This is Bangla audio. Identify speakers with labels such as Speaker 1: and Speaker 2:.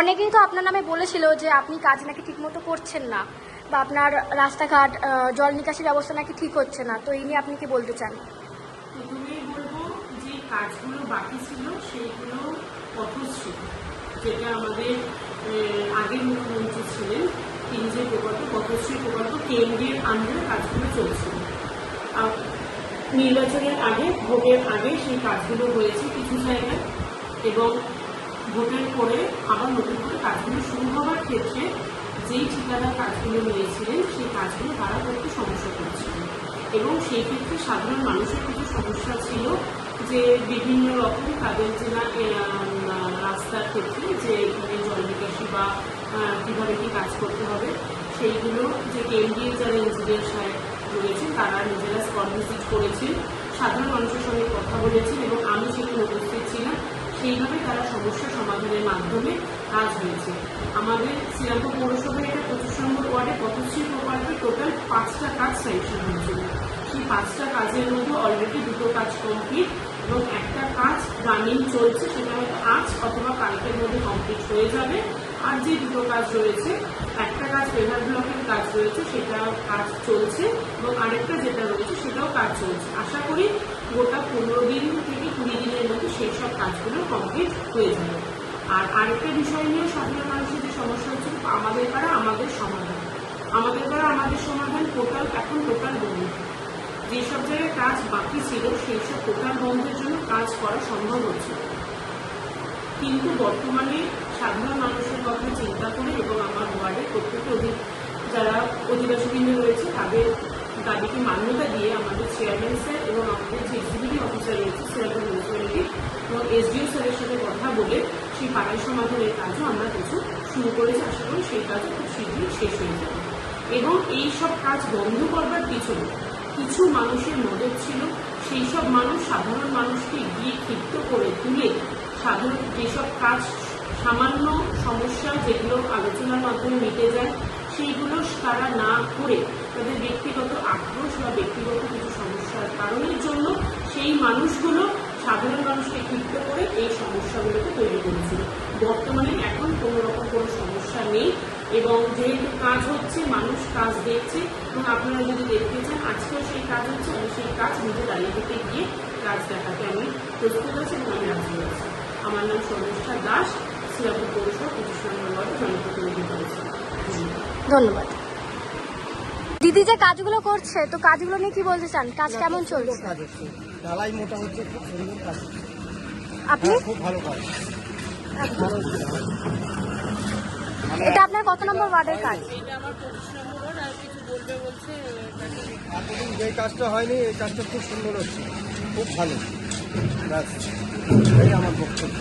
Speaker 1: অনেকেই তো আপনার নামে বলেছিল যে আপনি কাজ নাকি ঠিকমতো করছেন না, বা আপনার রাস্তাঘাট জল নিকাশি ব্যবস্থা নাকি ঠিক হচ্ছে না, তো এই নিয়ে আপনি কি বলতে চান?
Speaker 2: প্রথমেই বলবো যে কাজগুলো বাকি ছিল সেইগুলো পথশ্রী, যেটা আমাদের আগের মুখ্যমন্ত্রী ছিলেন তিনি যে প্রকল্প পথশ্রী প্রকল্প কেন্দ্রের আন্ডারে কাজগুলো চলছিল। নির্বাচনের আগে, ভোটের আগে সেই কাজগুলো হয়েছে কিছু জায়গায়, এবং ভোটের পরে আবার নতুন করে কাজগুলো শুরু হওয়ার ক্ষেত্রে যেই ঠিকাদার কাজগুলো নিয়েছিলেন সেই কাজগুলো তারা করতে সমস্যা করছিলেন, এবং সেই ক্ষেত্রে সাধারণ মানুষের কিছু সমস্যা ছিল যে বিভিন্ন রকম তাদের যে রাস্তার ক্ষেত্রে যে এখানে জল নিকাশি বা কীভাবে কী কাজ করতে হবে সেইগুলো যে কেন্দ্রীয় যারা ইঞ্জিনিয়ার সাহেব রয়েছেন তারা নিজেরা স্পট ভিজিট করেছেন, সাধারণ মানুষের সঙ্গে কথা বলেছেন, এবং আমি সেখানে উপস্থিত ছিলাম। সেইভাবে তারা সমস্যা সমাধানের মাধ্যমে কাজ হয়েছে। আমাদের শ্রীরামপুর পৌরসভায় এটা 25 নম্বর ওয়ার্ডে পথশ্রী প্রকল্পে টোটাল 5টা কাজ স্যাংশন হয়েছিল। সেই 5টা কাজের মধ্যে অলরেডি 2টো কাজ কমপ্লিট এবং একটা কাজ রানিং চলছে, সেটা হয়তো আজ অথবা কালকের মধ্যে কমপ্লিট হয়ে যাবে। আর যে 2টো কাজ রয়েছে, একটা কাজ পেভার ব্লকের কাজ রয়েছে, সেটা কাজ চলছে, এবং আরেকটা যেটা রয়েছে সেটাও কাজ চলছে। আশা করি গোটা 15 দিন থেকে 20 দিনের মধ্যে সেই সব কাজগুলো কমপ্লিট হয়ে যাবে। আর আরেকটা বিষয় নিয়ে সাধারণ মানুষের যে সমস্যা হচ্ছে, আমাদের দ্বারা আমাদের সমাধান, আমাদের দ্বারা আমাদের সমাধান এখন টোটাল বন্ধ। যেসব জায়গায় কাজ বাকি ছিল সেই সব টোটাল বন্ধের জন্য কাজ করা সম্ভব হচ্ছে, কিন্তু বর্তমানে সাধারণ মানুষের কথা চিন্তা করে এবং আমার ওয়ার্ডের প্রত্যেকটি যারা অধিবাসীবৃন্দ রয়েছে তাদের দাবিকে মান্যতা দিয়ে আমাদের চেয়ারম্যান স্যার এবং আমাদের যে এক্সিকিউটিভ অফিসার রয়েছে শ্রীরামপুর মিউনিসিপ্যালিটি এবং এসডিও স্যারের সাথে কথা বলে সেই পাড়ায় সমাধানের কাজও আমরা কিছু শুরু করেছি। আশা করি সেই কাজও খুব শীঘ্রই শেষ হয়ে যাবে। এবং এই সব কাজ বন্ধ করবার পিছনে কিছু মানুষের মদত ছিল। সেই সব মানুষ সাধারণ মানুষকে গিয়ে ক্ষিপ্ত করে তুলে সাধারণ যেসব কাজ সামান্য সমস্যা যেগুলো আলোচনার মাধ্যমে মিটে যায় সেইগুলো তারা না করে তাদের ব্যক্তিগত আক্রোশ বা ব্যক্তিগত কিছু সমস্যার কারণের জন্য সেই মানুষগুলো সাধারণ মানুষকে ক্ষিপ্ত করে এই সমস্যাগুলোকে তৈরি করেছিল। বর্তমানে এখন কোনো রকম কোনো সমস্যা নেই, এবং যেহেতু কাজ হচ্ছে মানুষ কাজ দেখছে, এবং আপনারা যদি দেখতে চান আজকেও সেই কাজ হচ্ছে, আমি সেই কাজ নিজে দাঁড়িয়ে থেকে গিয়ে কাজ দেখাতে আমি প্রস্তুত আছি এবং আমি রাজি আছি। আমার নাম শর্মিষ্ঠা দাস, শ্রীরামপুর পৌরসভা 25 নম্বর ওয়ার্ডে জনপ্রতিনিধি করেছি।
Speaker 1: ধন্যবাদ। দিদি যে কাজগুলো করছে, তো কাজগুলো নিয়ে কি বলতে চান? কাজ কেমন চলছে?
Speaker 3: কাজ হচ্ছে, ঢালাই মোটা হচ্ছে, খুব সুন্দর কাজ হচ্ছে।
Speaker 1: আপনি
Speaker 3: খুব ভালো কাজ।
Speaker 1: এটা আপনার কত নম্বর ওয়ার্ডের কাজ?
Speaker 2: এটা আমার 25 নম্বর ওয়ার্ড। আর কিছু বলবে বলছে
Speaker 3: এতদিন যে কাজটা হয়নি এই কাজটা খুব সুন্দর হচ্ছে, খুব ভালো। ব্যাস এই আমার বক্তব্য।